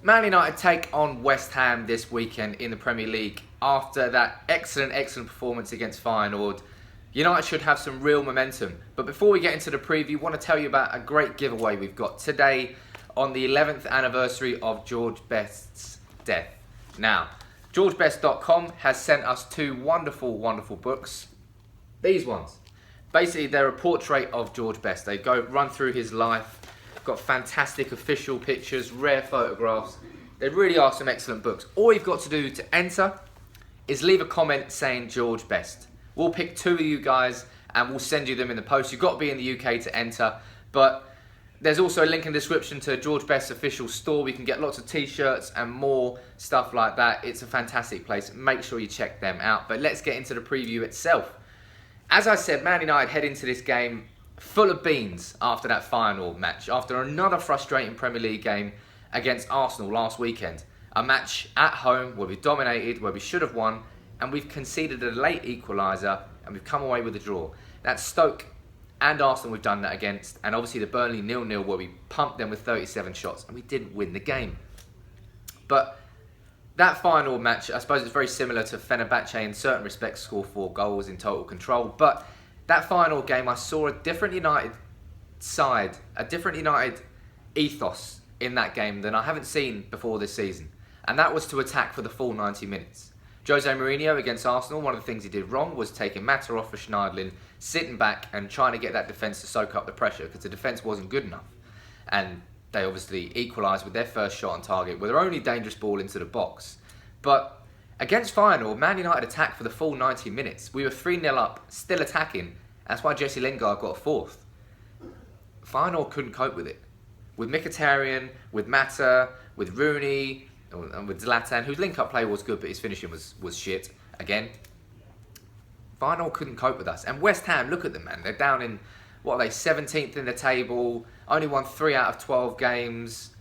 Man United take on West Ham this weekend in the Premier League after that excellent performance against Feyenoord. United should have some real momentum. But before we get into the preview, I want to tell you about a great giveaway we've got today on the 11th anniversary of George Best's death. Now, GeorgeBest.com has sent us two wonderful books. These ones. Basically, they're a portrait of George Best. They run through his life. Got fantastic official pictures, rare photographs. They really are some excellent books. All you've got to do to enter is leave a comment saying George Best. We'll pick two of you guys and we'll send you them in the post. You've got to be in the UK to enter, but there's also a link in the description to George Best's official store. We can get lots of t-shirts and more stuff like that. It's a fantastic place. Make sure you check them out. But let's get into the preview itself. As I said, Man United head into this game full of beans after that final match, after another frustrating Premier League game against Arsenal last weekend. A match at home where we dominated, where we should have won, and we've conceded a late equaliser and we've come away with a draw. That's Stoke and Arsenal we've done that against, and obviously the Burnley 0-0 where we pumped them with 37 shots and we didn't win the game. But that final match, I suppose it's very similar to Fenerbahce in certain respects, score 4 goals in total control, but that final game, I saw a different United side, a different United ethos in that game than I haven't seen before this season. And that was to attack for the full 90 minutes. Jose Mourinho against Arsenal, one of the things he did wrong was taking Mata off for Schneiderlin, sitting back and trying to get that defence to soak up the pressure because the defence wasn't good enough. And they obviously equalised with their first shot on target with their only dangerous ball into the box. But against Feyenoord, Man United attacked for the full 90 minutes. We were 3-0 up, still attacking. That's why Jesse Lingard got a fourth. Feyenoord couldn't cope with it. With Mkhitaryan, with Mata, with Rooney, and with Zlatan, whose link-up play was good, but his finishing was shit, again. Feyenoord couldn't cope with us. And West Ham, look at them, man. They're down in, 17th in the table, only won 3 out of 12 games.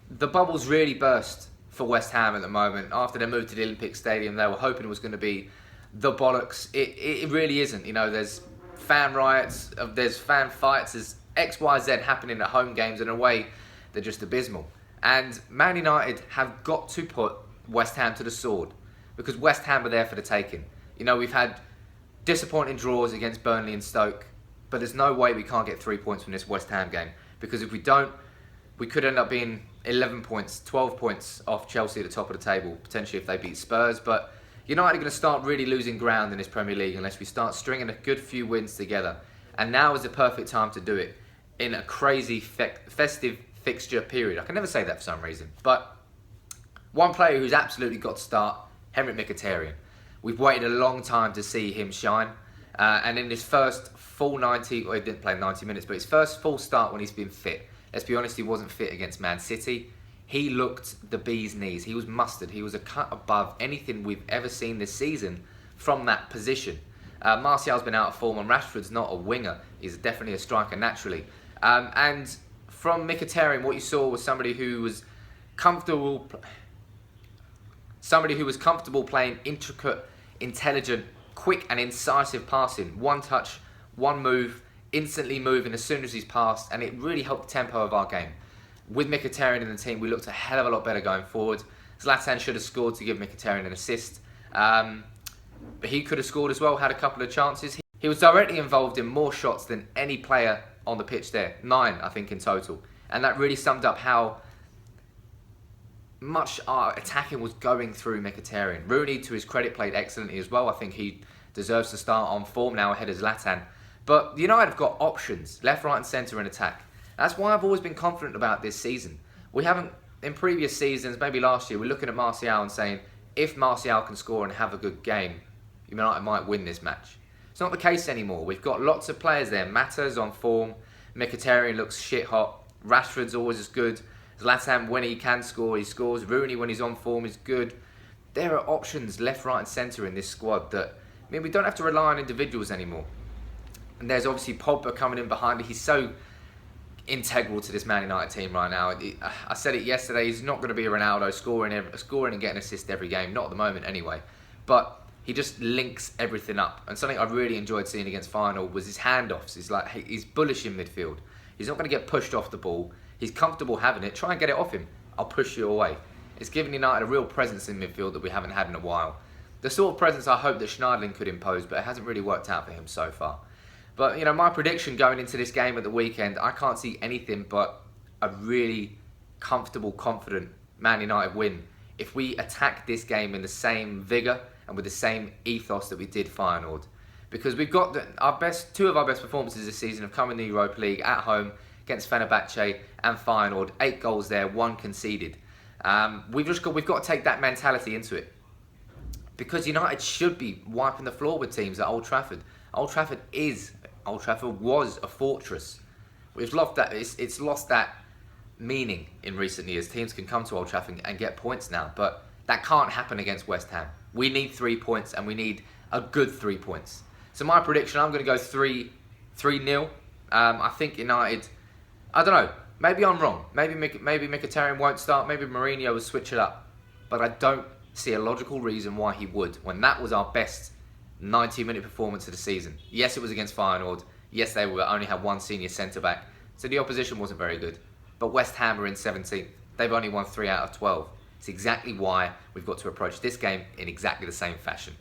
The bubble's really burst for West Ham at the moment. After they moved to the Olympic Stadium, they were hoping it was going to be the bollocks. It really isn't. You know, there's fan riots, there's fan fights, there's XYZ happening at home games, and in a way, they're just abysmal. And Man United have got to put West Ham to the sword because West Ham are there for the taking. You know, we've had disappointing draws against Burnley and Stoke, but there's no way we can't get 3 points from this West Ham game because if we don't, we could end up being 11 points, 12 points off Chelsea at the top of the table, potentially if they beat Spurs. But United are going to start really losing ground in this Premier League unless we start stringing a good few wins together. And now is the perfect time to do it in a crazy festive fixture period. I can never say that for some reason. But one player who's absolutely got to start, Henrik Mkhitaryan. We've waited a long time to see him shine. And in his first full 90, or he didn't play 90 minutes, but his first full start when he's been fit. Let's be honest, he wasn't fit against Man City. He looked the bee's knees. He was mustard. He was a cut above anything we've ever seen this season from that position. Martial's been out of form, and Rashford's not a winger. He's definitely a striker naturally. And from Mkhitaryan, what you saw was somebody who was comfortable playing intricate, intelligent, quick and incisive passing. One touch, one move, instantly moving as soon as he's passed, and it really helped the tempo of our game. With Mkhitaryan in the team, we looked a hell of a lot better going forward. Zlatan should have scored to give Mkhitaryan an assist. But he could have scored as well, had a couple of chances. He was directly involved in more shots than any player on the pitch there. 9, I think, in total. And that really summed up how much our attacking was going through Mkhitaryan. Rooney, to his credit, played excellently as well. I think he deserves to start on form now ahead of Zlatan. But United have got options, left, right and centre in attack. That's why I've always been confident about this season. We haven't, in previous seasons, maybe last year, we're looking at Martial and saying, if Martial can score and have a good game, United might win this match. It's not the case anymore. We've got lots of players there. Mata's on form. Mkhitaryan looks shit hot. Rashford's always as good. Zlatan, when he can score, he scores. Rooney, when he's on form, is good. There are options left, right and centre in this squad that, we don't have to rely on individuals anymore. And there's obviously Pogba coming in behind it. He's so integral to this Man United team right now. I said it yesterday, he's not going to be a Ronaldo scoring and getting assists every game. Not at the moment anyway. But he just links everything up. And something I really enjoyed seeing against Feyenoord was his handoffs. He's bullish in midfield. He's not going to get pushed off the ball. He's comfortable having it. Try and get it off him. I'll push you away. It's given United a real presence in midfield that we haven't had in a while. The sort of presence I hope that Schneiderlin could impose, but it hasn't really worked out for him so far. But, you know, my prediction going into this game at the weekend, I can't see anything but a really comfortable, confident Man United win if we attack this game in the same vigour and with the same ethos that we did Feyenoord. Because we've got two of our best performances this season have come in the Europa League at home against Fenerbahce and Feyenoord. 8 goals there, 1 conceded. We've got to take that mentality into it. Because United should be wiping the floor with teams at Old Trafford. Old Trafford was a fortress. We've lost that. It's lost that meaning in recent years. Teams can come to Old Trafford and get points now, but that can't happen against West Ham. We need 3 points, and we need a good 3 points. So my prediction, I'm going to go 3-0. I think United. I don't know. Maybe I'm wrong. Maybe Mkhitaryan won't start. Maybe Mourinho will switch it up. But I don't see a logical reason why he would, when that was our best 90-minute performance of the season. Yes, it was against Feyenoord. Yes, they only had 1 senior centre-back, so the opposition wasn't very good. But West Ham are in 17th. They've only won 3 out of 12. It's exactly why we've got to approach this game in exactly the same fashion.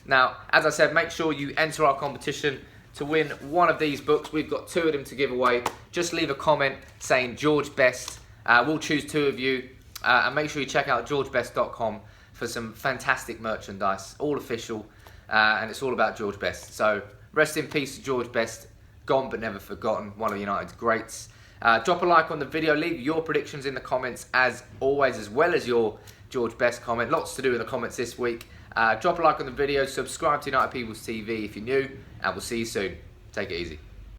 Now, as I said, make sure you enter our competition to win one of these books. We've got 2 of them to give away. Just leave a comment saying George Best. We'll choose 2 of you. And make sure you check out georgebest.com for some fantastic merchandise, all official, and it's all about George Best. So rest in peace to George Best, gone but never forgotten, one of United's greats. Drop a like on the video, leave your predictions in the comments as always, as well as your George Best comment. Lots to do in the comments this week. Drop a like on the video, subscribe to United People's TV if you're new, and we'll see you soon. Take it easy.